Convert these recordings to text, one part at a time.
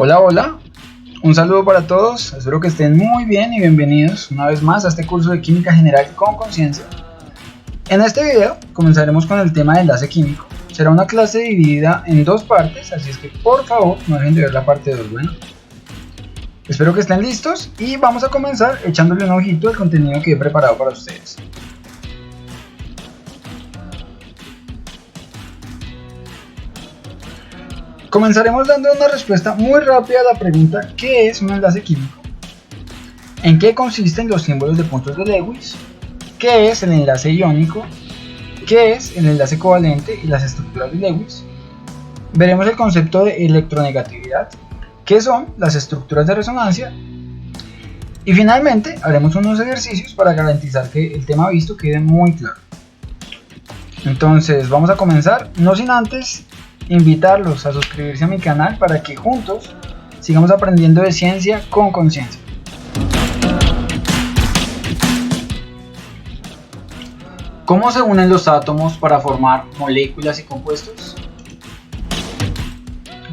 Hola, hola, un saludo para todos, espero que estén muy bien y bienvenidos una vez más a este curso de Química General con Conciencia. En este video comenzaremos con el tema de enlace químico. Será una clase dividida en dos partes, así es que por favor no dejen de ver la parte 2, bueno. Espero que estén listos y vamos a comenzar echándole un ojito al contenido que he preparado para ustedes. Comenzaremos dando una respuesta muy rápida a la pregunta ¿qué es un enlace químico? ¿En qué consisten los símbolos de puntos de Lewis? ¿Qué es el enlace iónico? ¿Qué es el enlace covalente y las estructuras de Lewis? Veremos el concepto de electronegatividad, qué son las estructuras de resonancia y finalmente haremos unos ejercicios para garantizar que el tema visto quede muy claro. Entonces vamos a comenzar, no sin antes invitarlos a suscribirse a mi canal para que juntos sigamos aprendiendo de ciencia con conciencia. ¿Cómo se unen los átomos para formar moléculas y compuestos?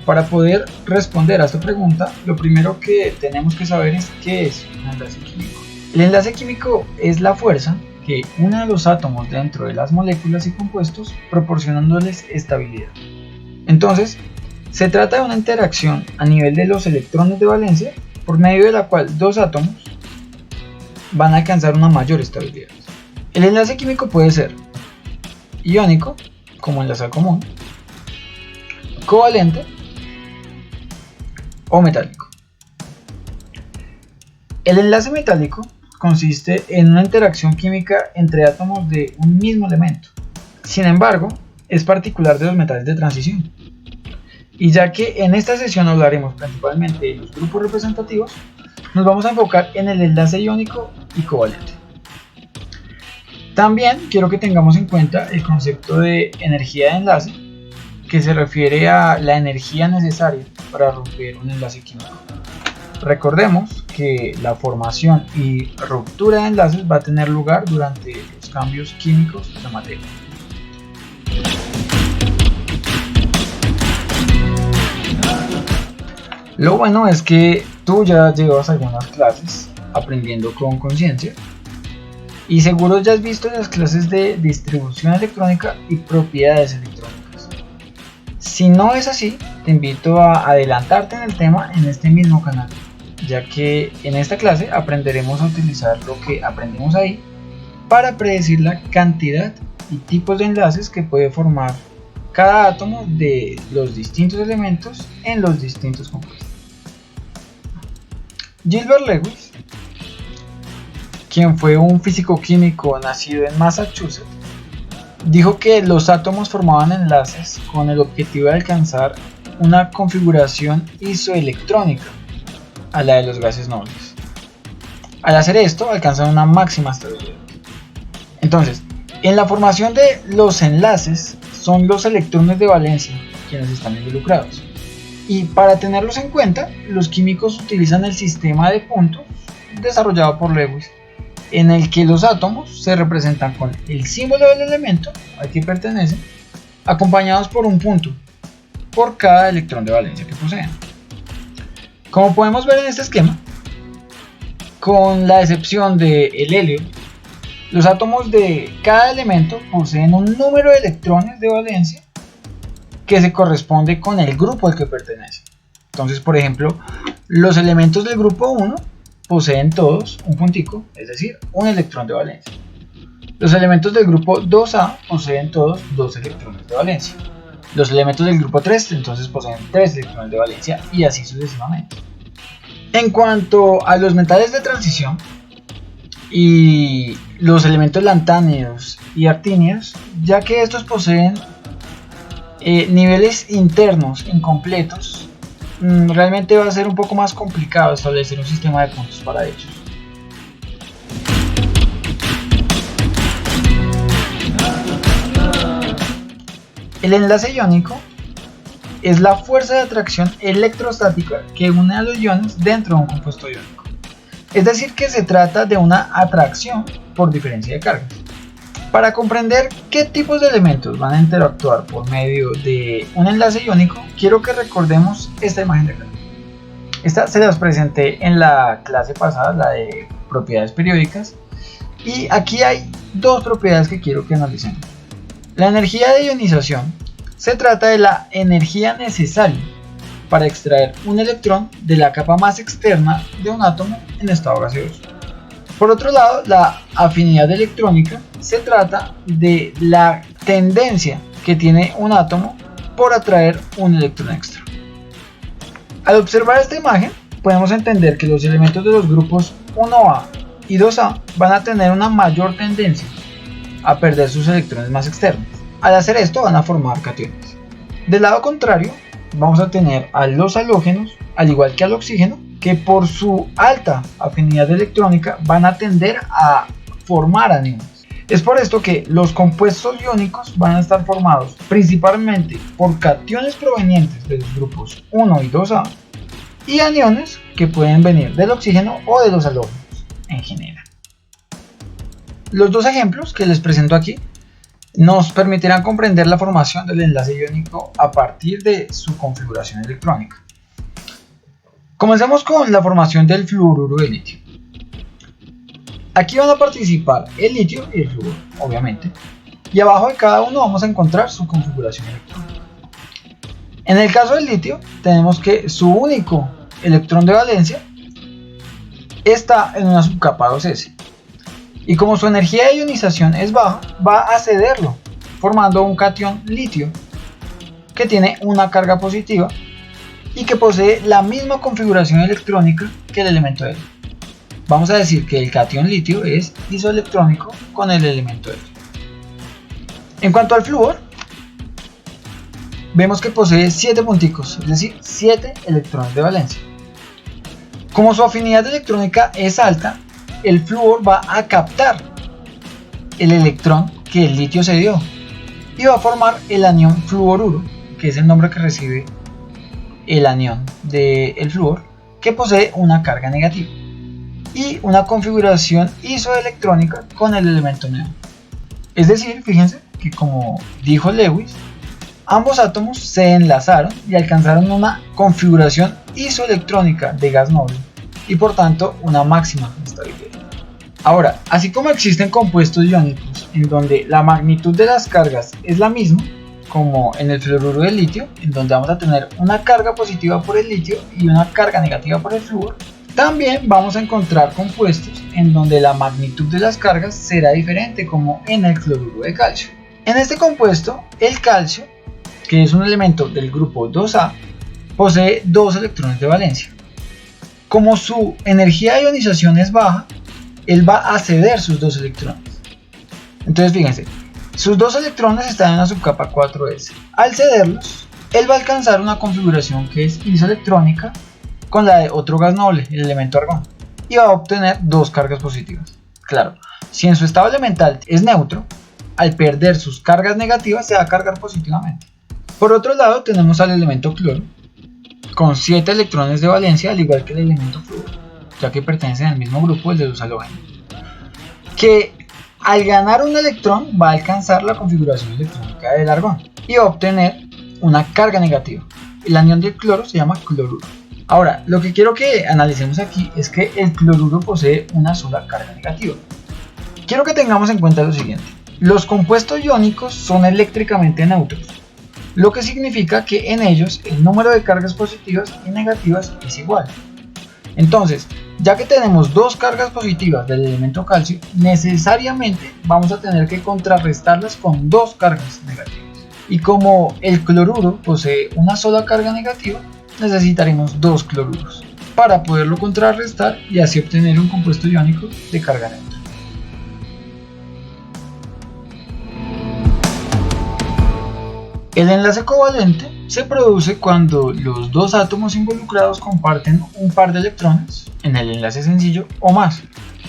Para poder responder a esta pregunta, lo primero que tenemos que saber es qué es un enlace químico. El enlace químico es la fuerza que une a los átomos dentro de las moléculas y compuestos, proporcionándoles estabilidad. Entonces, se trata de una interacción a nivel de los electrones de valencia, por medio de la cual dos átomos van a alcanzar una mayor estabilidad. El enlace químico puede ser iónico, como en la sal común, covalente o metálico. El enlace metálico consiste en una interacción química entre átomos de un mismo elemento. Sin embargo, es particular de los metales de transición. Y ya que en esta sesión hablaremos principalmente de los grupos representativos, nos vamos a enfocar en el enlace iónico y covalente. También quiero que tengamos en cuenta el concepto de energía de enlace, que se refiere a la energía necesaria para romper un enlace químico. Recordemos que la formación y ruptura de enlaces va a tener lugar durante los cambios químicos de materia. Lo bueno es que tú ya llevas algunas clases aprendiendo con conciencia y seguro ya has visto las clases de distribución electrónica y propiedades electrónicas. Si no es así, te invito a adelantarte en el tema en este mismo canal, ya que en esta clase aprenderemos a utilizar lo que aprendimos ahí para predecir la cantidad y tipos de enlaces que puede formar cada átomo de los distintos elementos en los distintos compuestos. Gilbert Lewis, quien fue un físico-químico nacido en Massachusetts, dijo que los átomos formaban enlaces con el objetivo de alcanzar una configuración isoelectrónica a la de los gases nobles. Al hacer esto, alcanzan una máxima estabilidad. Entonces, en la formación de los enlaces son los electrones de valencia quienes están involucrados. Y para tenerlos en cuenta, los químicos utilizan el sistema de puntos desarrollado por Lewis, en el que los átomos se representan con el símbolo del elemento al que pertenecen, acompañados por un punto por cada electrón de valencia que poseen. Como podemos ver en este esquema, con la excepción del helio, los átomos de cada elemento poseen un número de electrones de valencia que se corresponde con el grupo al que pertenece. Entonces, por ejemplo, los elementos del grupo 1 poseen todos un puntico, es decir, un electrón de valencia. Los elementos del grupo 2A poseen todos 2 electrones de valencia. Los elementos del grupo 3 entonces poseen 3 electrones de valencia y así sucesivamente. En cuanto a los metales de transición y los elementos lantáneos y actíneos, ya que estos poseen niveles internos incompletos, realmente va a ser un poco más complicado establecer un sistema de puntos para ellos. El enlace iónico es la fuerza de atracción electrostática que une a los iones dentro de un compuesto iónico. Es decir, que se trata de una atracción por diferencia de cargas. Para comprender qué tipos de elementos van a interactuar por medio de un enlace iónico, quiero que recordemos esta imagen de acá. Esta se las presenté en la clase pasada, la de propiedades periódicas, y aquí hay dos propiedades que quiero que analicemos. La energía de ionización se trata de la energía necesaria para extraer un electrón de la capa más externa de un átomo en estado gaseoso. Por otro lado, la afinidad electrónica se trata de la tendencia que tiene un átomo por atraer un electrón extra. Al observar esta imagen, podemos entender que los elementos de los grupos 1A y 2A van a tener una mayor tendencia a perder sus electrones más externos. Al hacer esto van a formar cationes. Del lado contrario, vamos a tener a los halógenos, al igual que al oxígeno, que por su alta afinidad electrónica van a tender a formar aniones. Es por esto que los compuestos iónicos van a estar formados principalmente por cationes provenientes de los grupos 1 y 2A y aniones que pueden venir del oxígeno o de los halógenos en general. Los dos ejemplos que les presento aquí nos permitirán comprender la formación del enlace iónico a partir de su configuración electrónica. Comencemos con la formación del fluoruro de litio. Aquí van a participar el litio y el flúor, obviamente, y abajo de cada uno vamos a encontrar su configuración electrónica. En el caso del litio, tenemos que su único electrón de valencia está en una subcapa 2s, y como su energía de ionización es baja, va a cederlo, formando un catión litio que tiene una carga positiva y que posee la misma configuración electrónica que el elemento helio. Vamos a decir que el catión litio es isoelectrónico con el elemento helio. En cuanto al flúor, vemos que posee 7 punticos, es decir, 7 electrones de valencia. Como su afinidad electrónica es alta, el flúor va a captar el electrón que el litio se dio y va a formar el anión fluoruro, que es el nombre que recibe el anión del flúor, que posee una carga negativa y una configuración isoelectrónica con el elemento neón. Es decir, fíjense que, como dijo Lewis, ambos átomos se enlazaron y alcanzaron una configuración isoelectrónica de gas noble y por tanto una máxima estabilidad. Ahora, así como existen compuestos iónicos en donde la magnitud de las cargas es la misma, como en el fluoruro del litio, en donde vamos a tener una carga positiva por el litio y una carga negativa por el flúor, también vamos a encontrar compuestos en donde la magnitud de las cargas será diferente, como en el cloruro de calcio. En este compuesto, el calcio, que es un elemento del grupo 2A, posee 2 electrones de valencia. Como su energía de ionización es baja, él va a ceder sus 2 electrones. Entonces fíjense, sus 2 electrones están en la subcapa 4s. Al cederlos, él va a alcanzar una configuración que es isoelectrónica con la de otro gas noble, el elemento argón, y va a obtener 2 cargas positivas. Claro, si en su estado elemental es neutro, al perder sus cargas negativas se va a cargar positivamente. Por otro lado, tenemos al elemento cloro, con 7 electrones de valencia, al igual que el elemento flúor, ya que pertenecen al mismo grupo, el de los halógenos, que al ganar un electrón va a alcanzar la configuración electrónica del argón y va a obtener una carga negativa. El anión del cloro se llama cloruro. Ahora, lo que quiero que analicemos aquí es que el cloruro posee una sola carga negativa. Quiero que tengamos en cuenta lo siguiente: los compuestos iónicos son eléctricamente neutros, lo que significa que en ellos el número de cargas positivas y negativas es igual. Entonces, ya que tenemos 2 cargas positivas del elemento calcio, necesariamente vamos a tener que contrarrestarlas con 2 cargas negativas. Y como el cloruro posee una sola carga negativa, necesitaremos 2 cloruros para poderlo contrarrestar y así obtener un compuesto iónico de carga neutra. El enlace covalente se produce cuando los 2 átomos involucrados comparten un par de electrones en el enlace sencillo o más,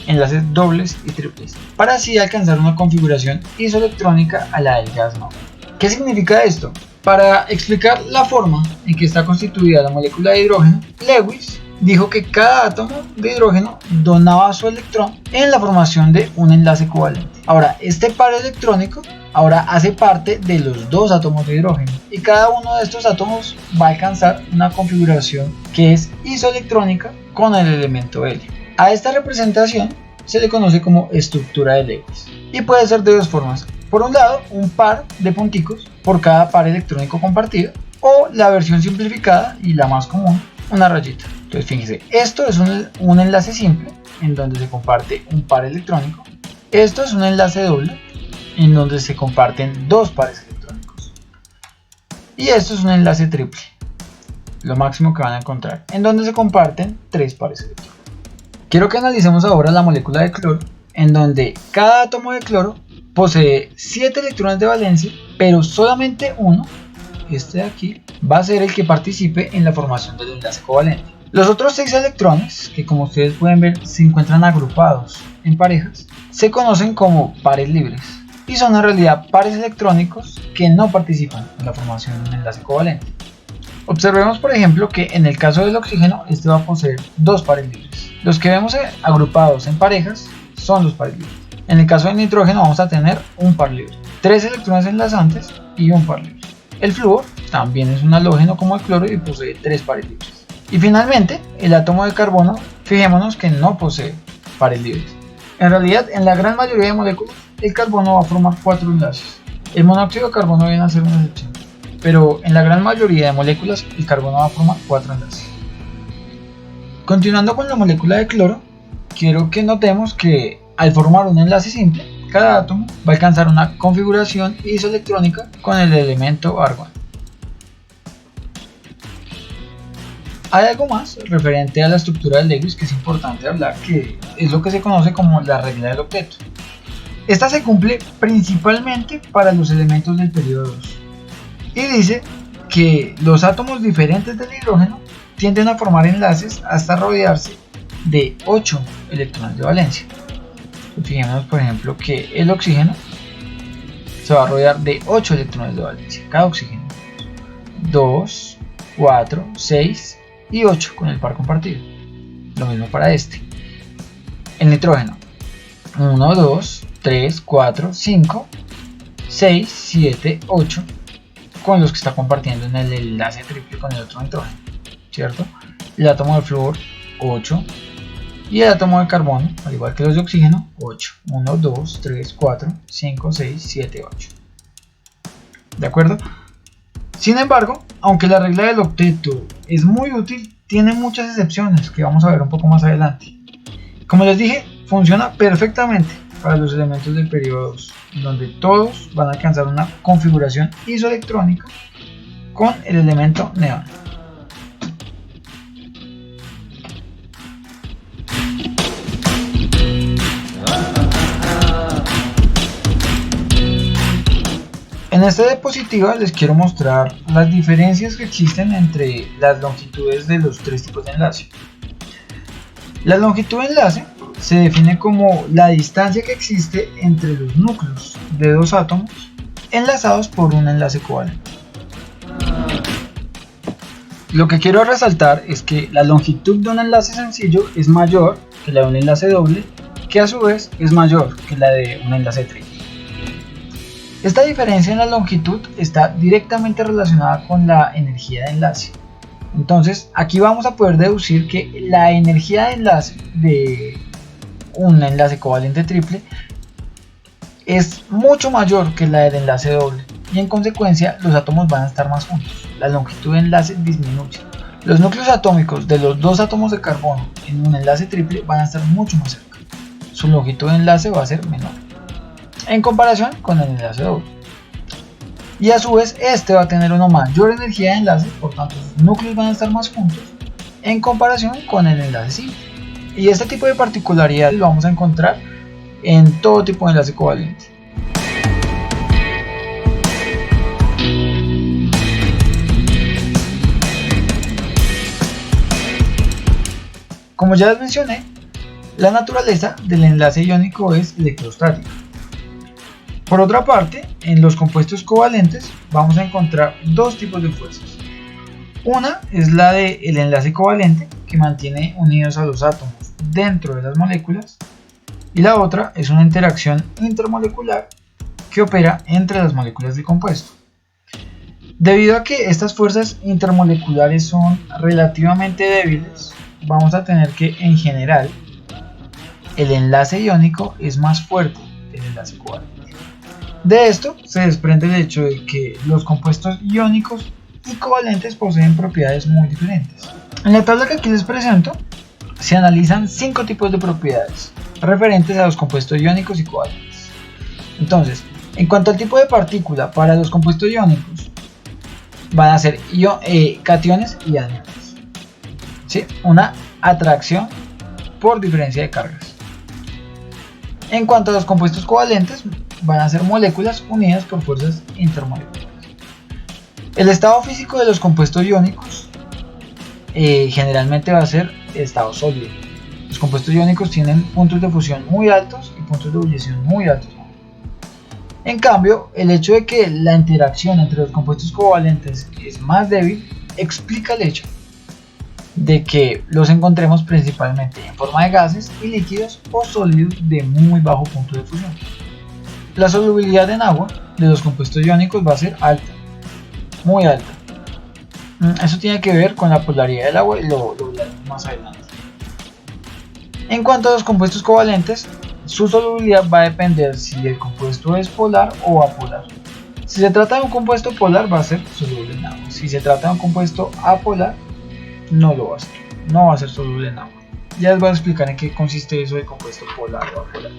enlaces dobles y triples, para así alcanzar una configuración isoelectrónica a la del gas noble. ¿Qué significa esto? Para explicar la forma en que está constituida la molécula de hidrógeno, Lewis dijo que cada átomo de hidrógeno donaba su electrón en la formación de un enlace covalente. Ahora, este par electrónico ahora hace parte de los dos átomos de hidrógeno y cada uno de estos átomos va a alcanzar una configuración que es isoelectrónica con el elemento helio. A esta representación se le conoce como estructura de Lewis y puede ser de dos formas. Por un lado, un par de punticos por cada par electrónico compartido, o la versión simplificada y la más común, una rayita. Entonces fíjense, esto es un enlace simple en donde se comparte un par electrónico. Esto es un enlace doble en donde se comparten dos pares electrónicos. Y esto es un enlace triple, lo máximo que van a encontrar, en donde se comparten tres pares electrónicos. Quiero que analicemos ahora la molécula de cloro, en donde cada átomo de cloro posee 7 electrones de valencia, pero solamente uno, este de aquí, va a ser el que participe en la formación del enlace covalente. Los otros 6 electrones, que como ustedes pueden ver se encuentran agrupados en parejas, se conocen como pares libres y son en realidad pares electrónicos que no participan en la formación de un enlace covalente. Observemos por ejemplo que en el caso del oxígeno este va a poseer dos pares libres. Los que vemos agrupados en parejas son los pares libres. En el caso del nitrógeno vamos a tener un par libre, 3 electrones enlazantes y un par libre. El flúor también es un halógeno como el cloro y posee 3 pares libres. Y finalmente, el átomo de carbono, fijémonos que no posee pares libres. En realidad, en la gran mayoría de moléculas, el carbono va a formar 4 enlaces. El monóxido de carbono viene a ser una excepción, pero en la gran mayoría de moléculas, el carbono va a formar 4 enlaces. Continuando con la molécula de cloro, quiero que notemos que al formar un enlace simple, cada átomo va a alcanzar una configuración isoelectrónica con el elemento argón. Hay algo más referente a la estructura de Lewis que es importante hablar, que es lo que se conoce como la regla del octeto. Esta se cumple principalmente para los elementos del periodo 2 y dice que los átomos diferentes del hidrógeno tienden a formar enlaces hasta rodearse de 8 electrones de valencia. Fijémonos por ejemplo que el oxígeno se va a rodear de 8 electrones de valencia, cada oxígeno, 2, 4, 6 y 8 con el par compartido. Lo mismo para este. El nitrógeno, 1, 2, 3, 4, 5, 6, 7, 8 con los que está compartiendo en el enlace triple con el otro nitrógeno, ¿cierto? El átomo de flúor, 8. Y el átomo de carbono, al igual que los de oxígeno, 8. 1, 2, 3, 4, 5, 6, 7, 8. ¿De acuerdo? Sin embargo, aunque la regla del octeto es muy útil, tiene muchas excepciones que vamos a ver un poco más adelante. Como les dije, funciona perfectamente para los elementos del periodo 2, donde todos van a alcanzar una configuración isoelectrónica con el elemento neón. En esta diapositiva les quiero mostrar las diferencias que existen entre las longitudes de los tres tipos de enlace. La longitud de enlace se define como la distancia que existe entre los núcleos de dos átomos enlazados por un enlace covalente. Lo que quiero resaltar es que la longitud de un enlace sencillo es mayor que la de un enlace doble, que a su vez es mayor que la de un enlace triple. Esta diferencia en la longitud está directamente relacionada con la energía de enlace. Entonces aquí vamos a poder deducir que la energía de enlace de un enlace covalente triple es mucho mayor que la del enlace doble y en consecuencia los átomos van a estar más juntos. La longitud de enlace disminuye. Los núcleos atómicos de los dos átomos de carbono en un enlace triple van a estar mucho más cerca. Su longitud de enlace va a ser menor en comparación con el enlace doble. Y a su vez este va a tener una mayor energía de enlace, por tanto sus núcleos van a estar más juntos en comparación con el enlace simple. Y este tipo de particularidades lo vamos a encontrar en todo tipo de enlace covalente. Como ya les mencioné, la naturaleza del enlace iónico es electrostática. Por otra parte, en los compuestos covalentes vamos a encontrar dos tipos de fuerzas. Una es la del enlace covalente, que mantiene unidos a los átomos dentro de las moléculas, y la otra es una interacción intermolecular que opera entre las moléculas del compuesto. Debido a que estas fuerzas intermoleculares son relativamente débiles, vamos a tener que en general el enlace iónico es más fuerte que el enlace covalente. De esto se desprende el hecho de que los compuestos iónicos y covalentes poseen propiedades muy diferentes. En la tabla que aquí les presento se analizan 5 tipos de propiedades referentes a los compuestos iónicos y covalentes. Entonces, en cuanto al tipo de partícula para los compuestos iónicos, van a ser cationes y aniones. ¿Sí? Una atracción por diferencia de cargas. En cuanto a los compuestos covalentes, van a ser moléculas unidas por fuerzas intermoleculares. El estado físico de los compuestos iónicos generalmente va a ser estado sólido. Los compuestos iónicos tienen puntos de fusión muy altos y puntos de ebullición muy altos. En cambio, el hecho de que la interacción entre los compuestos covalentes es más débil explica el hecho de que los encontremos principalmente en forma de gases y líquidos o sólidos de muy bajo punto de fusión. La solubilidad en agua de los compuestos iónicos va a ser alta, muy alta. Eso tiene que ver con la polaridad del agua y lo veremos más adelante. En cuanto a los compuestos covalentes, su solubilidad va a depender si el compuesto es polar o apolar. Si se trata de un compuesto polar, va a ser soluble en agua. Si se trata de un compuesto apolar, no lo va a ser. No va a ser soluble en agua. Ya les voy a explicar en qué consiste eso de compuesto polar o apolar.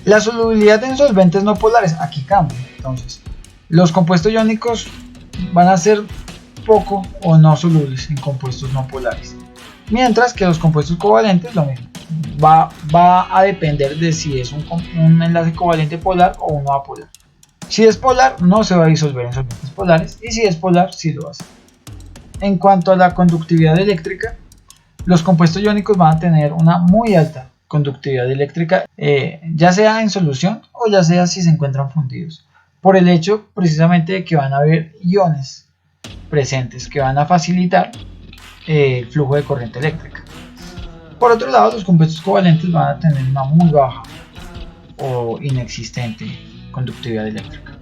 La solubilidad en solventes no polares, aquí cambia. Entonces, los compuestos iónicos van a ser poco o no solubles en compuestos no polares. Mientras que los compuestos covalentes, lo mismo. Va a depender de si es un enlace covalente polar o uno apolar. Si es polar, no se va a disolver en solventes polares, y si es polar, sí lo hace. En cuanto a la conductividad eléctrica, los compuestos iónicos van a tener una muy alta conductividad eléctrica, ya sea en solución o ya sea si se encuentran fundidos, por el hecho precisamente de que van a haber iones presentes que van a facilitar el flujo de corriente eléctrica. Por otro lado, los compuestos covalentes van a tener una muy baja o inexistente conductividad eléctrica.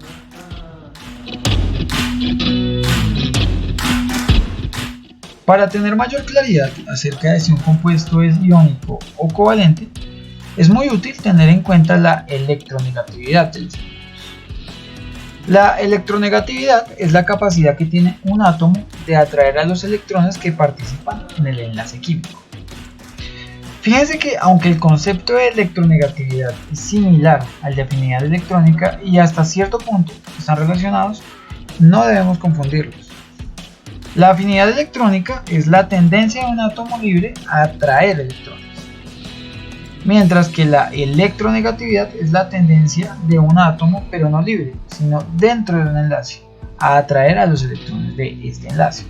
Para tener mayor claridad acerca de si un compuesto es iónico o covalente, es muy útil tener en cuenta la electronegatividad de los elementos. La electronegatividad es la capacidad que tiene un átomo de atraer a los electrones que participan en el enlace químico. Fíjense que aunque el concepto de electronegatividad es similar al de afinidad electrónica y hasta cierto punto están relacionados, no debemos confundirlos. La afinidad electrónica es la tendencia de un átomo libre a atraer electrones, mientras que la electronegatividad es la tendencia de un átomo, pero no libre, sino dentro de un enlace, a atraer a los electrones de este enlace.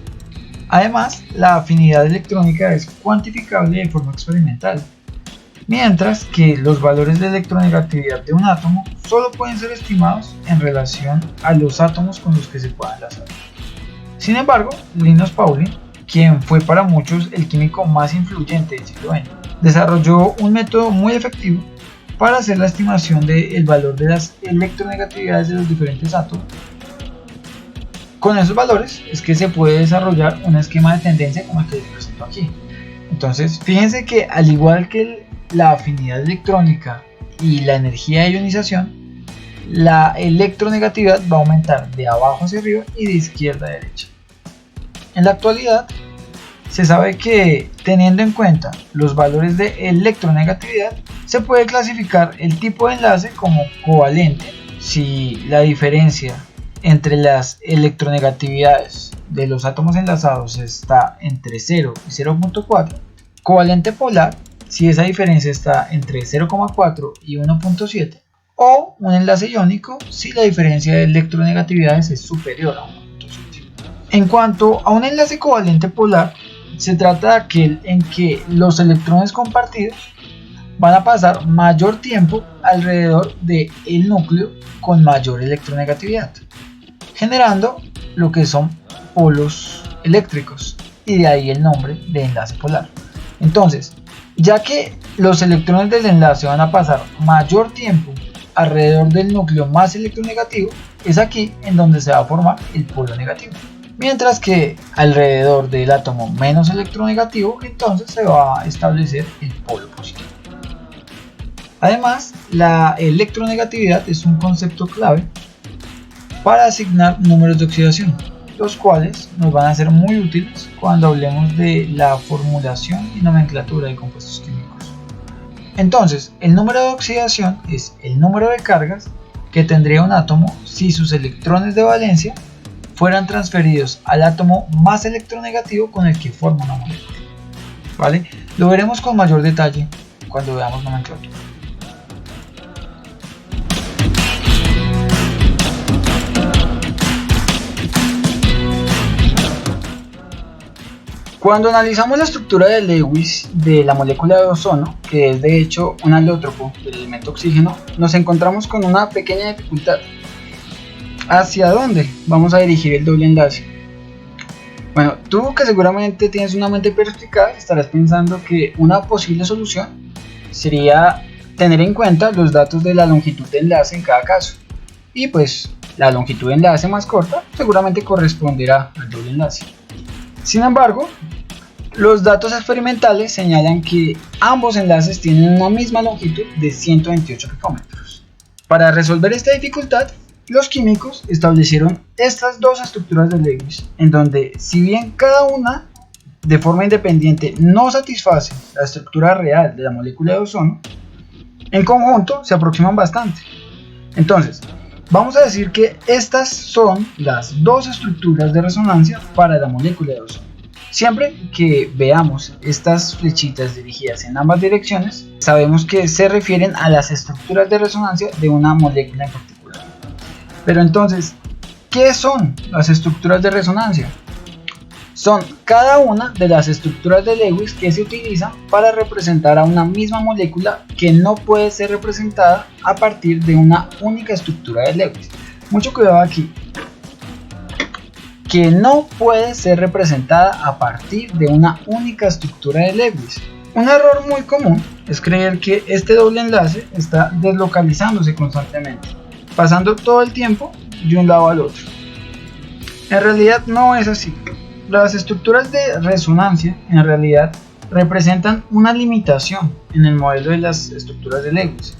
Además, la afinidad electrónica es cuantificable de forma experimental, mientras que los valores de electronegatividad de un átomo solo pueden ser estimados en relación a los átomos con los que se puedan enlazar. Sin embargo, Linus Pauling, quien fue para muchos el químico más influyente del siglo XX, desarrolló un método muy efectivo para hacer la estimación del valor de las electronegatividades de los diferentes átomos. Con esos valores es que se puede desarrollar un esquema de tendencia como el que les presento aquí. Entonces, fíjense que al igual que la afinidad electrónica y la energía de ionización, la electronegatividad va a aumentar de abajo hacia arriba y de izquierda a derecha. En la actualidad, se sabe que teniendo en cuenta los valores de electronegatividad, se puede clasificar el tipo de enlace como covalente si la diferencia entre las electronegatividades de los átomos enlazados está entre 0 y 0.4, covalente polar si esa diferencia está entre 0.4 y 1.7, o un enlace iónico si la diferencia de electronegatividades es superior a 1.7. En cuanto a un enlace covalente polar, se trata de aquel en que los electrones compartidos van a pasar mayor tiempo alrededor del núcleo con mayor electronegatividad, generando lo que son polos eléctricos, y de ahí el nombre de enlace polar. Entonces, ya que los electrones del enlace van a pasar mayor tiempo alrededor del núcleo más electronegativo, es aquí en donde se va a formar el polo negativo. Mientras que alrededor del átomo menos electronegativo, entonces se va a establecer el polo positivo. Además, la electronegatividad es un concepto clave para asignar números de oxidación, los cuales nos van a ser muy útiles cuando hablemos de la formulación y nomenclatura de compuestos químicos. Entonces, el número de oxidación es el número de cargas que tendría un átomo si sus electrones de valencia fueran transferidos al átomo más electronegativo con el que forma una molécula. ¿Vale? Lo veremos con mayor detalle cuando veamos nomenclatura. Cuando analizamos la estructura de Lewis de la molécula de ozono, que es de hecho un alótropo del elemento oxígeno, nos encontramos con una pequeña dificultad. ¿Hacia dónde vamos a dirigir el doble enlace? Bueno, tú que seguramente tienes una mente perspicaz, estarás pensando que una posible solución sería tener en cuenta los datos de la longitud de enlace en cada caso. Y pues la longitud de enlace más corta seguramente corresponderá al doble enlace. Sin embargo, los datos experimentales señalan que ambos enlaces tienen una misma longitud de 128 picómetros. Para resolver esta dificultad, los químicos establecieron estas dos estructuras de Lewis, en donde si bien cada una de forma independiente no satisface la estructura real de la molécula de ozono, en conjunto se aproximan bastante. Entonces, vamos a decir que estas son las dos estructuras de resonancia para la molécula de ozono. Siempre que veamos estas flechitas dirigidas en ambas direcciones, sabemos que se refieren a las estructuras de resonancia de una molécula en particular. Pero entonces, ¿qué son las estructuras de resonancia? Son cada una de las estructuras de Lewis que se utilizan para representar a una misma molécula que no puede ser representada a partir de una única estructura de Lewis. Mucho cuidado aquí. Que no puede ser representada a partir de una única estructura de Lewis. Un error muy común es creer que este doble enlace está deslocalizándose constantemente, pasando todo el tiempo de un lado al otro. En realidad no es así. Las estructuras de resonancia en realidad representan una limitación en el modelo de las estructuras de Lewis.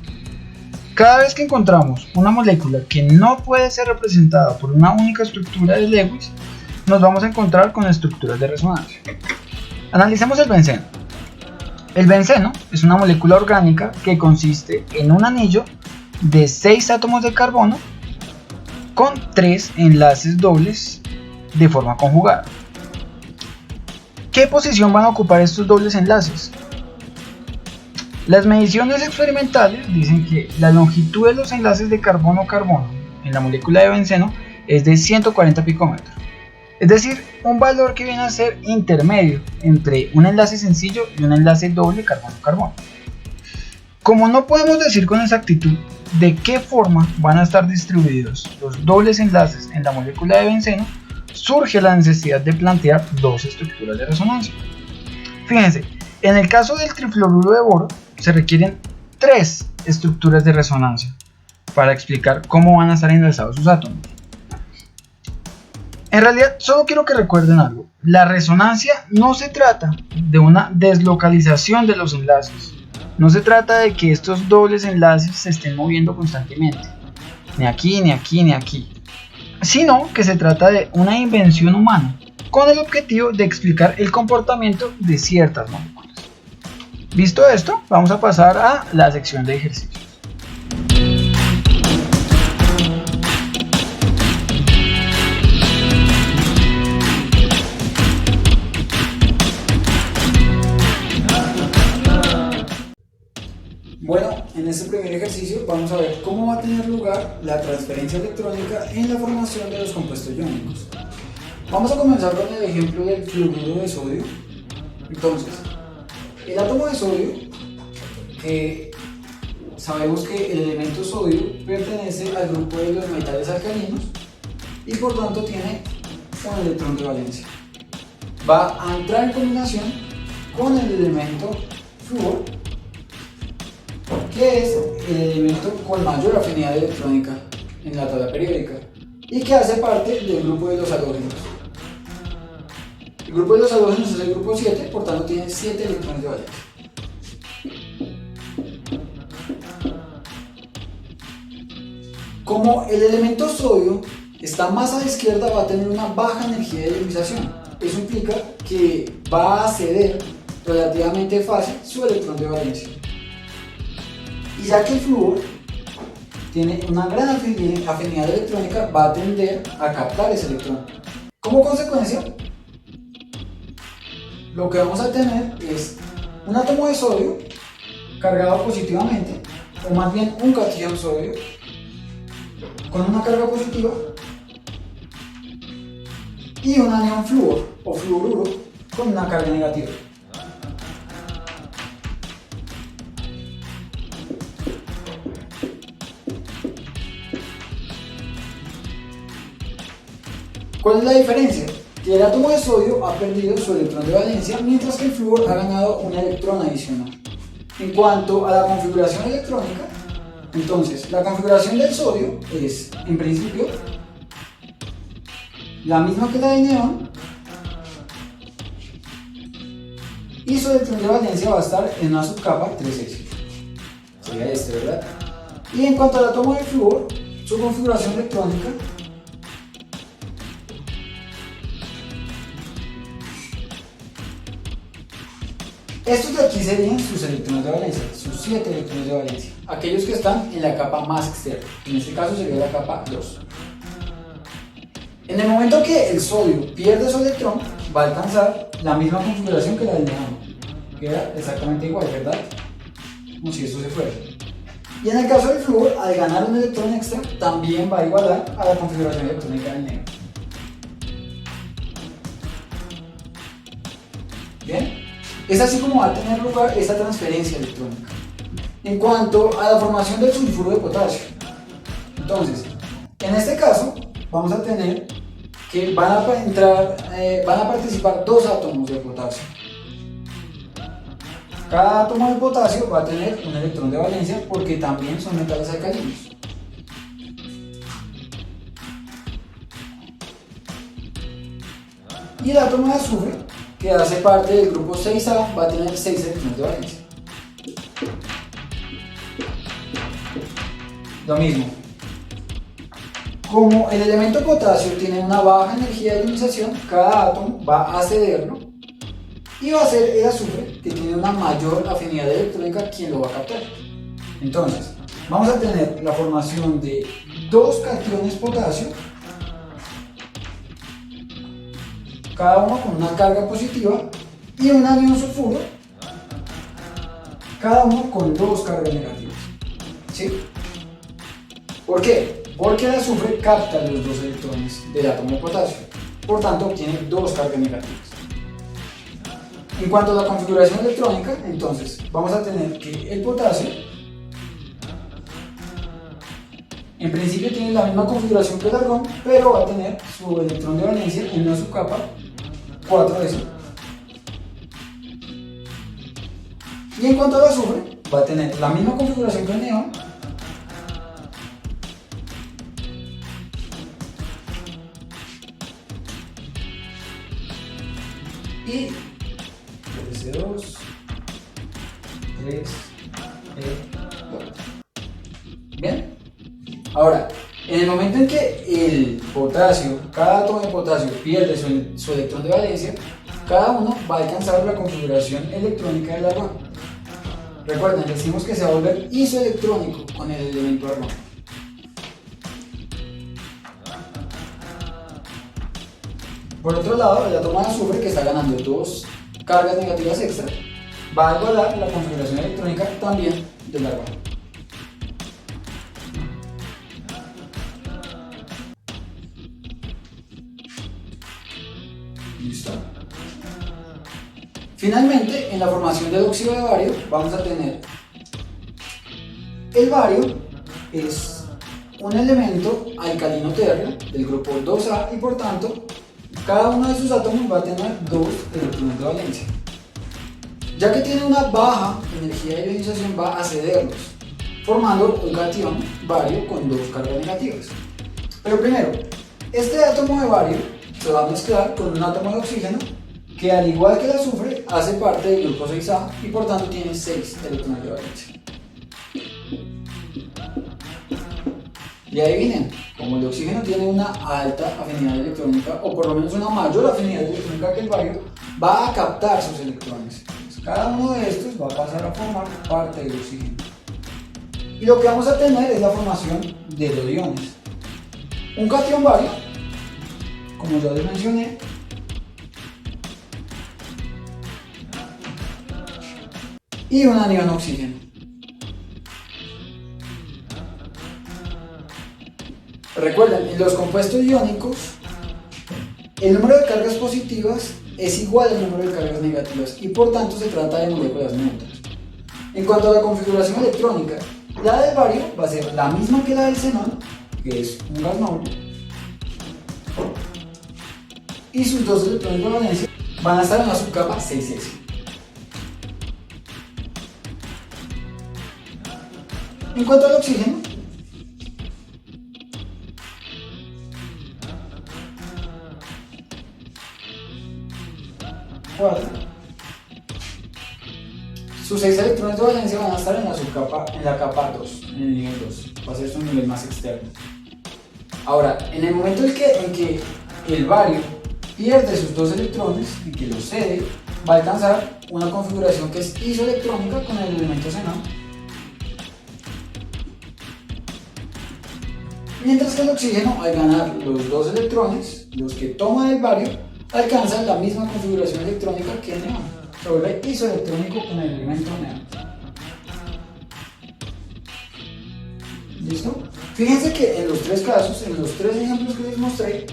Cada vez que encontramos una molécula que no puede ser representada por una única estructura de Lewis, nos vamos a encontrar con estructuras de resonancia. Analicemos el benceno. El benceno es una molécula orgánica que consiste en un anillo de 6 átomos de carbono con 3 enlaces dobles de forma conjugada. ¿Qué posición van a ocupar estos dobles enlaces? Las mediciones experimentales dicen que la longitud de los enlaces de carbono-carbono en la molécula de benceno es de 140 picómetros, es decir, un valor que viene a ser intermedio entre un enlace sencillo y un enlace doble carbono-carbono. Como no podemos decir con exactitud de qué forma van a estar distribuidos los dobles enlaces en la molécula de benceno, surge la necesidad de plantear dos estructuras de resonancia. Fíjense, en el caso del trifluoruro de boro se requieren 3 estructuras de resonancia para explicar cómo van a estar enlazados sus átomos. En realidad, solo quiero que recuerden algo. La resonancia no se trata de una deslocalización de los enlaces. No se trata de que estos dobles enlaces se estén moviendo constantemente, ni aquí, ni aquí, ni aquí, sino que se trata de una invención humana con el objetivo de explicar el comportamiento de ciertas moléculas. Visto esto, vamos a pasar a la sección de ejercicios. Bueno, en este primer ejercicio vamos a ver cómo va a tener lugar la transferencia electrónica en la formación de los compuestos iónicos. Vamos a comenzar con el ejemplo del fluoruro de sodio. Entonces, el átomo de sodio, sabemos que el elemento sodio pertenece al grupo de los metales alcalinos y por tanto tiene un electrón de valencia. va a entrar en combinación con el elemento flúor, que es el elemento con mayor afinidad electrónica en la tabla periódica y que hace parte del grupo de los halógenos. El grupo de los halógenos es el grupo 7, por tanto tiene 7 electrones de valencia. Como el elemento sodio está más a la izquierda, va a tener una baja energía de ionización. Eso implica que va a ceder relativamente fácil su electrón de valencia. Y ya que el flúor tiene una gran afinidad electrónica, va a tender a captar ese electrón. Como consecuencia, lo que vamos a tener es un átomo de sodio cargado positivamente, o más bien un catión sodio con una carga positiva, y un anión flúor o fluoruro con una carga negativa. ¿Cuál es la diferencia? Que el átomo de sodio ha perdido su electrón de valencia, mientras que el flúor ha ganado un electrón adicional. En cuanto a la configuración electrónica, entonces la configuración del sodio es, en principio, la misma que la del neón, y su electrón de valencia va a estar en una subcapa 3s. Sería este, ¿verdad? Y en cuanto al átomo de flúor, su configuración electrónica estos de aquí serían sus electrones de valencia, sus 7 electrones de valencia, aquellos que están en la capa más externa, en este caso sería la capa 2. En el momento que el sodio pierde su electrón, va a alcanzar la misma configuración que la del neón, queda exactamente igual, ¿verdad? Como si esto se fuera. Y en el caso del flúor, al ganar un electrón extra, también va a igualar a la configuración electrónica del neón. ¿Bien? Es así como va a tener lugar esta transferencia electrónica. En cuanto a la formación del sulfuro de potasio, entonces, en este caso, vamos a tener que van a participar dos átomos de potasio. Cada átomo de potasio va a tener un electrón de valencia porque también son metales alcalinos. Y el átomo de azufre, que hace parte del grupo 6A, va a tener 6 electrones de valencia. Lo mismo. Como el elemento potasio tiene una baja energía de ionización, cada átomo va a cederlo y va a ser el azufre, que tiene una mayor afinidad electrónica, quien lo va a captar. Entonces, vamos a tener la formación de dos cationes potasio, cada uno con una carga positiva, y un anión sulfuro, cada uno con dos cargas negativas. ¿Sí? ¿Por qué? Porque el azufre capta los dos electrones del átomo de potasio, por tanto obtiene dos cargas negativas. En cuanto a la configuración electrónica, entonces vamos a tener que el potasio en principio tiene la misma configuración que el argón, pero va a tener su electrón de valencia en una subcapa 4s. Y en cuanto al azufre, va a tener la misma configuración que el neón, y 3s2, 3, Bien. Ahora, en el momento en que el potasio, cada átomo de potasio pierde su electrón de valencia, cada uno va a alcanzar la configuración electrónica del argón. Recuerden, decimos que se va a volver isoelectrónico con el elemento argón. Por otro lado, el átomo de azufre, que está ganando dos cargas negativas extra, va a igualar la configuración electrónica también del argón. ¿Listo? Finalmente, en la formación del óxido de bario, vamos a tener el bario es un elemento alcalino térreo del grupo 2A y por tanto cada uno de sus átomos va a tener dos electrones de valencia. Ya que tiene una baja energía de ionización, va a cederlos, formando un cation bario con dos cargas negativas. Pero primero, este átomo de bario se va a mezclar con un átomo de oxígeno que, al igual que el azufre, hace parte del grupo 6A y por tanto tiene 6 electrones de valencia. Y adivinen, como el oxígeno tiene una alta afinidad electrónica, o por lo menos una mayor afinidad electrónica que el bario, va a captar sus electrones. Entonces, cada uno de estos va a pasar a formar parte del oxígeno. Y lo que vamos a tener es la formación de dos iones. Un cation bario, como ya les mencioné, y un anión oxígeno. Recuerden, en los compuestos iónicos, el número de cargas positivas es igual al número de cargas negativas y por tanto se trata de moléculas neutras. En cuanto a la configuración electrónica, la del bario va a ser la misma que la del xenón, que es un gas noble, y sus dos electrones de valencia van a estar en la subcapa 6s. En cuanto al oxígeno, sus 6 electrones de valencia van a estar en la subcapa, en la capa 2, en el nivel 2, va a ser su nivel más externo. Ahora, en el momento en que el bario pierde sus 2 electrones y que los cede, va a alcanzar una configuración que es isoelectrónica con el elemento xenón, mientras que el oxígeno, al ganar los 2 electrones, los que toma el bario, alcanza la misma configuración electrónica que el neón, se vuelve isoelectrónico con el elemento neón. ¿Listo? Fíjense que en los 3 casos, en los 3 ejemplos que les mostré,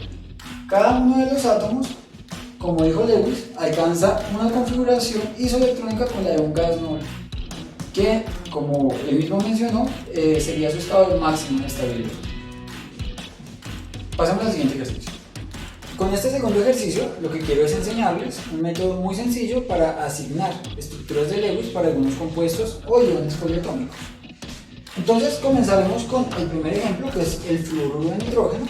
cada uno de los átomos, como dijo Lewis, alcanza una configuración isoelectrónica con la de un gas noble, que, como él mismo mencionó, sería su estado máximo de estabilidad. Pasamos al siguiente ejercicio. Con este segundo ejercicio, lo que quiero es enseñarles un método muy sencillo para asignar estructuras de Lewis para algunos compuestos o iones poliatómicos. Entonces comenzaremos con el primer ejemplo, que es el fluoruro de nitrógeno.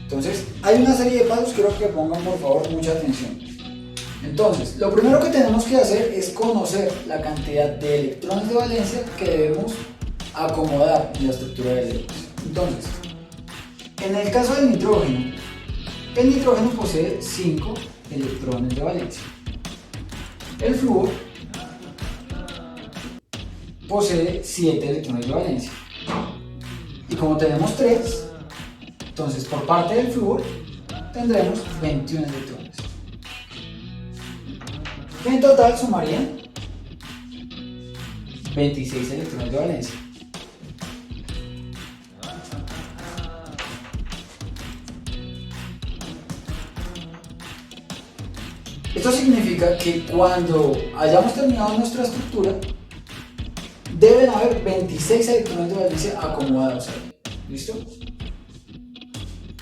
Entonces, hay una serie de pasos, quiero que pongan por favor mucha atención. Entonces, lo primero que tenemos que hacer es conocer la cantidad de electrones de valencia que debemos acomodar en la estructura de Lewis. Entonces, en el caso del nitrógeno, el nitrógeno posee 5 electrones de valencia. El flúor posee 7 electrones de valencia. Y como tenemos 3, entonces por parte del flúor tendremos 21 electrones, que en total sumarían 26 electrones de valencia. Esto significa que cuando hayamos terminado nuestra estructura, deben haber 26 electrones de valencia acomodados ahí. ¿Listo?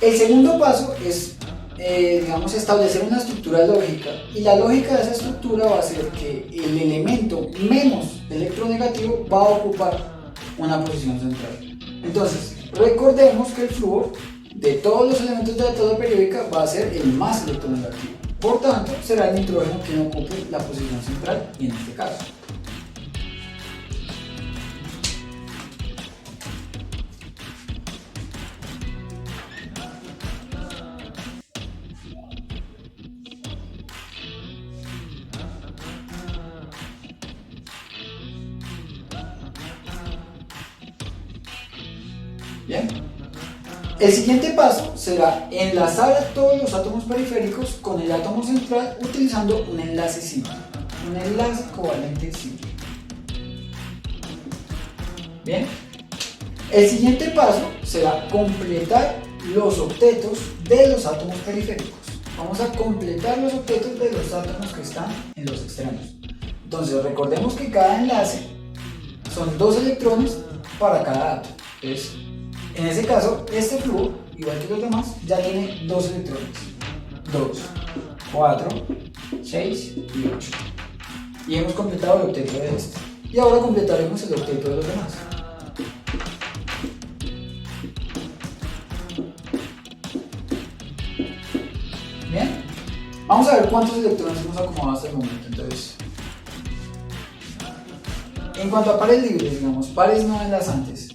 El segundo paso es, digamos, establecer una estructura lógica. Y la lógica de esa estructura va a ser que el elemento menos electronegativo va a ocupar una posición central. Entonces, recordemos que el flúor, de todos los elementos de la tabla periódica, va a ser el más electronegativo. Por tanto, será el nitrógeno quien ocupe la posición central, y en este caso. Bien. El siguiente paso será enlazar a todos los átomos periféricos con el átomo central utilizando un enlace simple, un enlace covalente simple. Bien. El siguiente paso será completar los octetos de los átomos periféricos. Vamos a completar los octetos de los átomos que están en los extremos. Entonces recordemos que cada enlace son 2 electrones para cada átomo. Entonces, en ese caso, este flúor, igual que los demás, ya tiene 2 electrones. 2, 4, 6 y 8. Y hemos completado el octeto de este. Y ahora completaremos el octeto de los demás. Bien, vamos a ver cuántos electrones hemos acomodado hasta el momento. Entonces, en cuanto a pares libres, digamos, pares no enlazantes,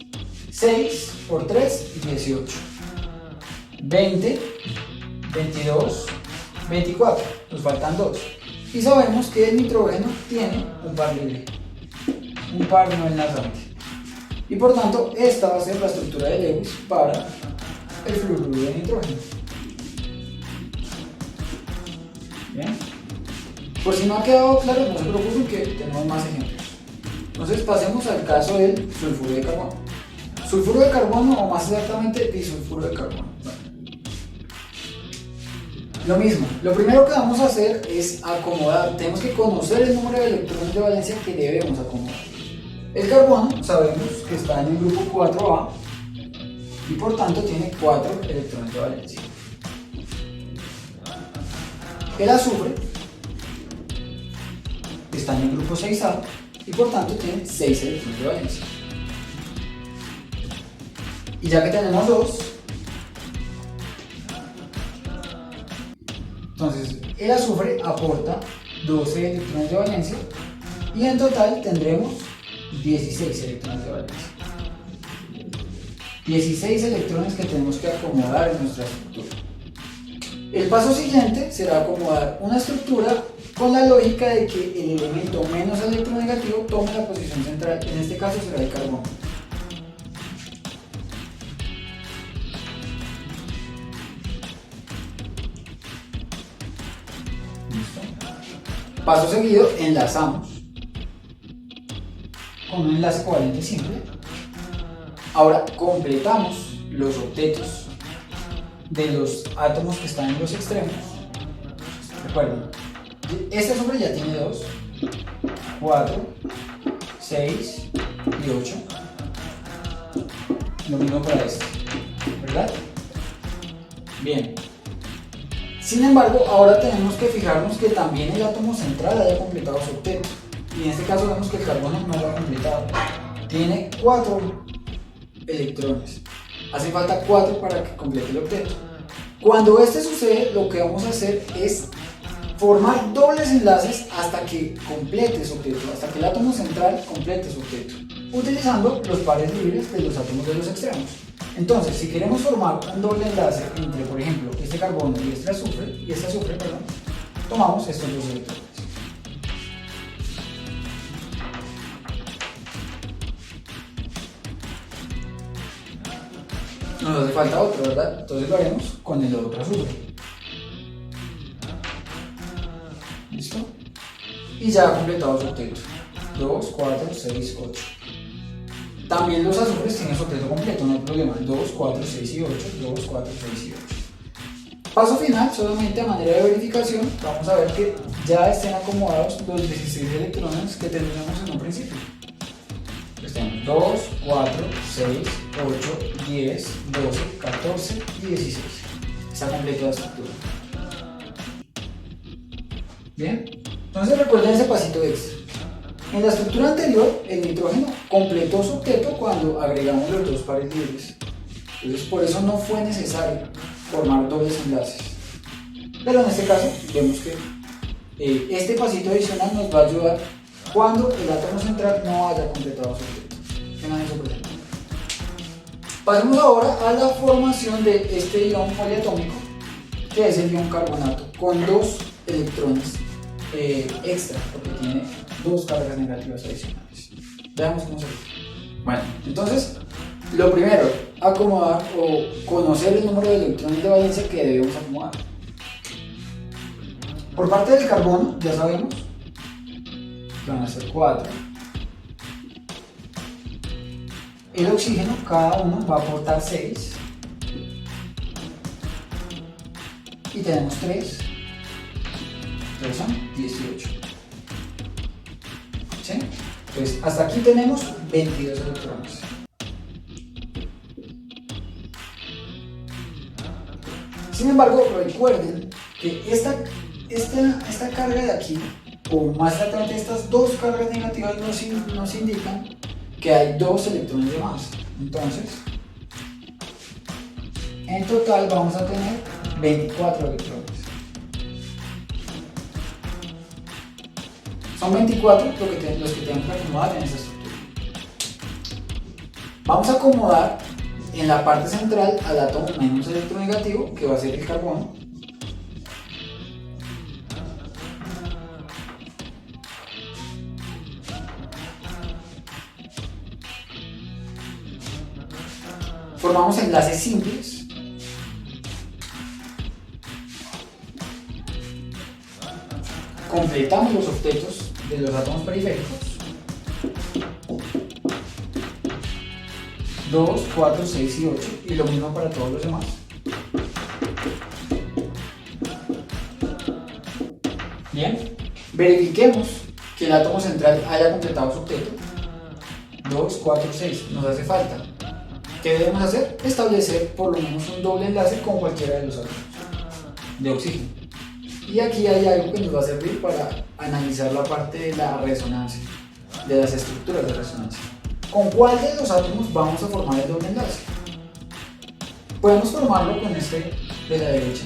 6 por 3, 18, 20, 22, 24, nos faltan 2. Y sabemos que el nitrógeno tiene un par libre, un par no enlazante. Y por tanto, esta va a ser la estructura de Lewis para el fluoruro de nitrógeno. Bien. Por si no ha quedado claro, no se preocupen que tenemos más ejemplos. Entonces pasemos al caso del sulfuro de carbono. Sulfuro de carbono, o más exactamente disulfuro de carbono. Lo mismo, lo primero que vamos a hacer es acomodar. Tenemos que conocer el número de electrones de valencia que debemos acomodar. El carbono sabemos que está en el grupo 4A y por tanto tiene 4 electrones de valencia. El azufre está en el grupo 6A y por tanto tiene 6 electrones de valencia. Y ya que tenemos 2, entonces el azufre aporta 12 electrones de valencia y en total tendremos 16 electrones de valencia. 16 electrones que tenemos que acomodar en nuestra estructura. El paso siguiente será acomodar una estructura con la lógica de que el elemento menos electronegativo tome la posición central, en este caso será el carbono. ¿Listo? Paso seguido, enlazamos con un enlace covalente simple. Ahora completamos los octetos de los átomos que están en los extremos. Recuerden, este azufre ya tiene 2, 4, 6 y 8. Lo mismo para este, ¿verdad? Bien. Sin embargo, ahora tenemos que fijarnos que también el átomo central haya completado su octeto. Y en este caso vemos que el carbono no lo ha completado. Tiene 4 electrones. Hace falta 4 para que complete el octeto. Cuando este sucede, lo que vamos a hacer es formar dobles enlaces hasta que complete su octeto, hasta que el átomo central complete su octeto, utilizando los pares libres de los átomos de los extremos. Entonces, si queremos formar un doble enlace entre, por ejemplo, este carbono y este azufre, tomamos estos dos electrones. Nos hace falta otro, ¿verdad? Entonces lo haremos con el otro azufre. ¿Listo? Y ya ha completado su octeto. 2, 4, 6, 8. También los azufres tienen su octeto completo, no hay problema. 2, 4, 6 y 8. 2, 4, 6 y 8. Paso final, solamente a manera de verificación, vamos a ver que ya estén acomodados los 16 electrones que teníamos en un principio. Tenemos 2, 4, 6, 8, 10, 12, 14 y 16. Está completa la estructura. Bien, entonces recuerden ese pasito extra. En la estructura anterior, el nitrógeno completó su octeto cuando agregamos los dos pares libres. Entonces, por eso no fue necesario formar dobles enlaces. Pero en este caso, vemos que este pasito adicional nos va a ayudar cuando el átomo central no haya completado su octeto. Tengan eso presente. Pasemos ahora a la formación de este ion poliatómico, que es el ion carbonato, con 2 electrones extra, porque tiene 2 cargas negativas adicionales. Veamos cómo se ve. Bueno, entonces, lo primero, acomodar o conocer el número de electrones de valencia que debemos acomodar. Por parte del carbono, ya sabemos que van a ser 4. El oxígeno, cada uno va a aportar 6. Y tenemos 3. Entonces son 18. ¿Sí? Entonces, hasta aquí tenemos 22 electrones. Sin embargo, recuerden que esta carga de aquí, o más exactamente estas dos cargas negativas, nos indican que hay 2 electrones de más. Entonces, en total vamos a tener 24 electrones. Son 24 los que tenemos que acomodar en esta estructura. Vamos a acomodar en la parte central al átomo menos electronegativo, que va a ser el carbono. Formamos enlaces simples. Completamos los octetos de los átomos periféricos. 2, 4, 6 y 8, y lo mismo para todos los demás. Bien, verifiquemos que el átomo central haya completado su octeto. 2, 4, 6, nos hace falta. ¿Qué debemos hacer? Establecer por lo menos un doble enlace con cualquiera de los átomos de oxígeno. Y aquí hay algo que nos va a servir para analizar la parte de la resonancia, de las estructuras de resonancia. ¿Con cuál de los átomos vamos a formar el doble enlace? Podemos formarlo con este de la derecha.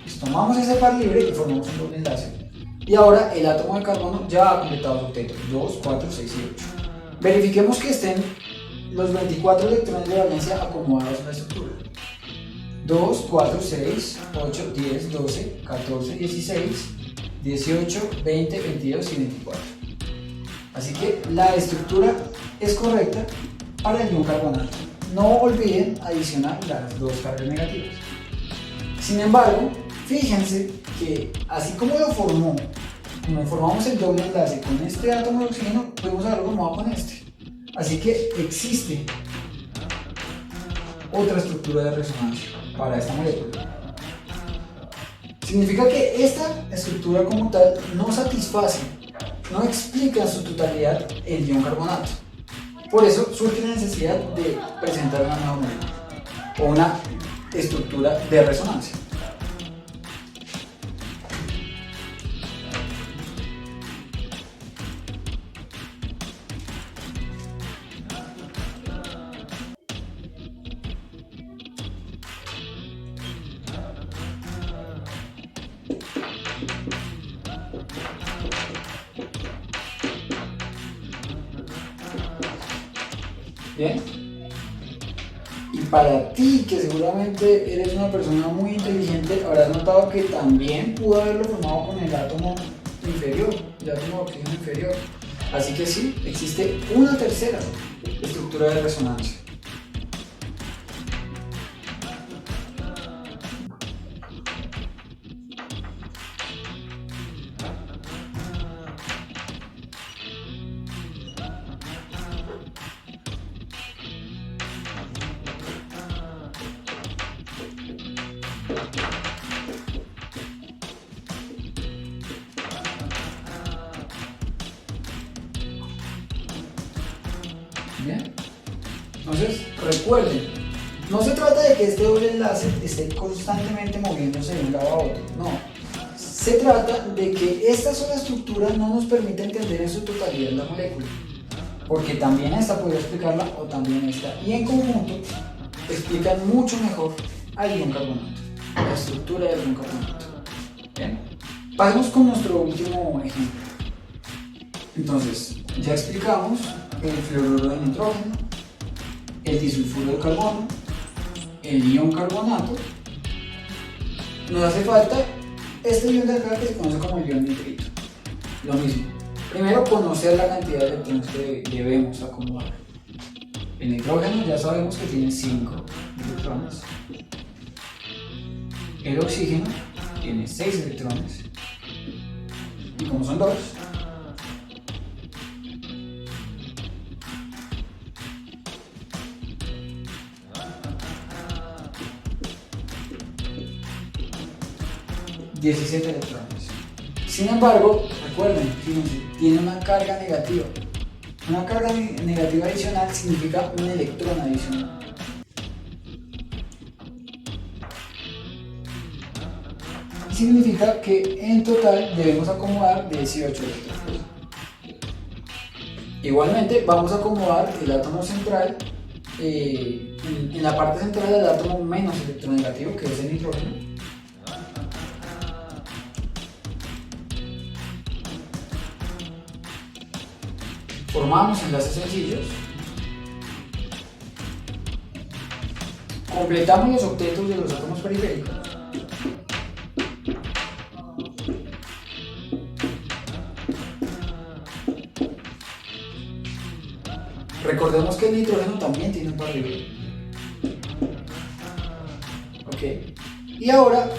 Pues tomamos ese par libre y formamos un doble enlace. Y ahora el átomo de carbono ya ha completado su octeto, 2, 4, 6 y 8. Verifiquemos que estén los 24 electrones de valencia acomodados en la estructura. 2, 4, 6, 8, 10, 12, 14, 16, 18, 20, 22 y 24. Así que la estructura es correcta para el ion carbonato. No olviden adicionar las 2 cargas negativas. Sin embargo, fíjense que así como formamos el doble enlace con este átomo de oxígeno, podemos haberlo formado con este. Así que existe otra estructura de resonancia para esta molécula. Significa que esta estructura como tal no satisface, no explica en su totalidad el ion carbonato. Por eso surge la necesidad de presentar una nueva molécula o una estructura de resonancia. Bien, y para ti, que seguramente eres una persona muy inteligente, habrás notado que también pudo haberlo formado con el átomo inferior, el átomo de oxígeno inferior. Así que sí, existe una tercera estructura de resonancia. Bien, entonces recuerden, no se trata de que este doble enlace esté constantemente moviéndose de un lado a otro, no. Se trata de que esta sola estructura no nos permite entender en su totalidad la molécula, porque también esta podría explicarla o también esta, y en conjunto explican mucho mejor al ion carbonato, la estructura del ion carbonato. Bien, pasemos con nuestro último ejemplo. Entonces, ya explicamos el fluoruro de nitrógeno, el disulfuro de carbono, el ion carbonato. Nos hace falta este ion de acá que se conoce como el ion nitrito. Lo mismo, primero conocer la cantidad de electrones que debemos acomodar. El nitrógeno ya sabemos que tiene 5 electrones. El oxígeno tiene 6 electrones. Y como son 2, $17 electrones. Sin embargo, recuerden, tiene una carga negativa. Una carga negativa adicional significa un electrón adicional. significa que en total debemos acomodar 18 electrones. Igualmente vamos a acomodar el átomo central en la parte central del átomo menos electronegativo, que es el nitrógeno. Formamos enlaces sencillos. Completamos los octetos de los átomos periféricos. Recordemos que el nitrógeno también tiene un par de hidrógeno. Ok. Y ahora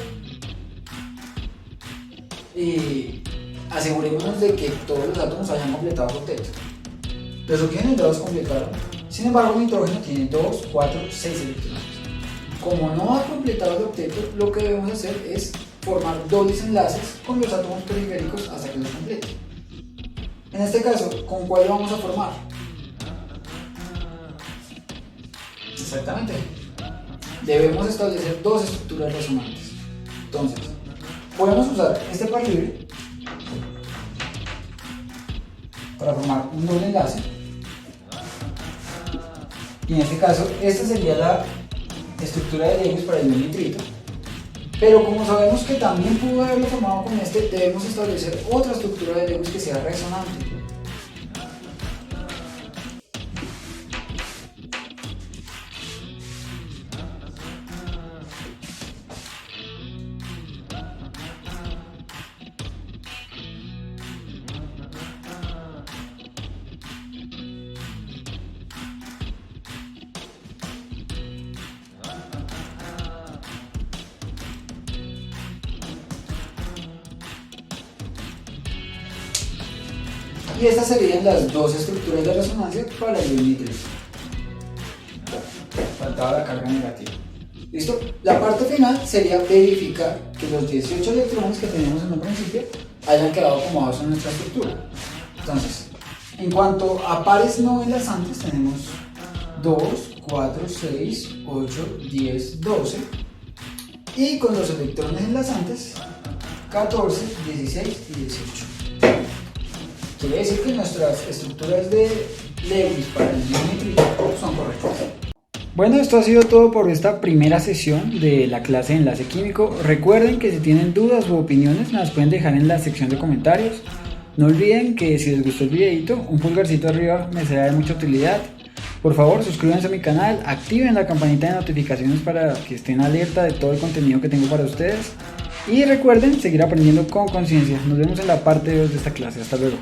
asegurémonos de que todos los átomos hayan completado el octeto. Los oxígenos ya los completaron. Sin embargo, el nitrógeno tiene 2, 4, 6 electrones. Como no ha completado el octeto, lo que debemos hacer es formar dobles enlaces con los átomos periféricos hasta que los complete. En este caso, ¿con cuál vamos a formar? Exactamente. Debemos establecer dos estructuras resonantes. Entonces, podemos usar este par libre para formar un doble enlace. Y en este caso, esta sería la estructura de Lewis para el nitrito. Pero como sabemos que también pudo haberlo formado con este, debemos establecer otra estructura de Lewis que sea resonante. Y estas serían las dos estructuras de resonancia para el nitrito. Faltaba la carga negativa. ¿Listo? La parte final sería verificar que los 18 electrones que teníamos en un principio hayan quedado acomodados en nuestra estructura. Entonces, en cuanto a pares no enlazantes, tenemos 2, 4, 6, 8, 10, 12. Y con los electrones enlazantes, 14, 16 y 18. Quiere decir que nuestras estructuras de Lewis para el nitrito son correctas. Bueno, esto ha sido todo por esta primera sesión de la clase de enlace químico. Recuerden que si tienen dudas u opiniones me las pueden dejar en la sección de comentarios. No olviden que si les gustó el videito, un pulgarcito arriba me será de mucha utilidad. Por favor, suscríbanse a mi canal, activen la campanita de notificaciones para que estén alerta de todo el contenido que tengo para ustedes. Y recuerden seguir aprendiendo con conciencia. Nos vemos en la parte 2 de esta clase. Hasta luego.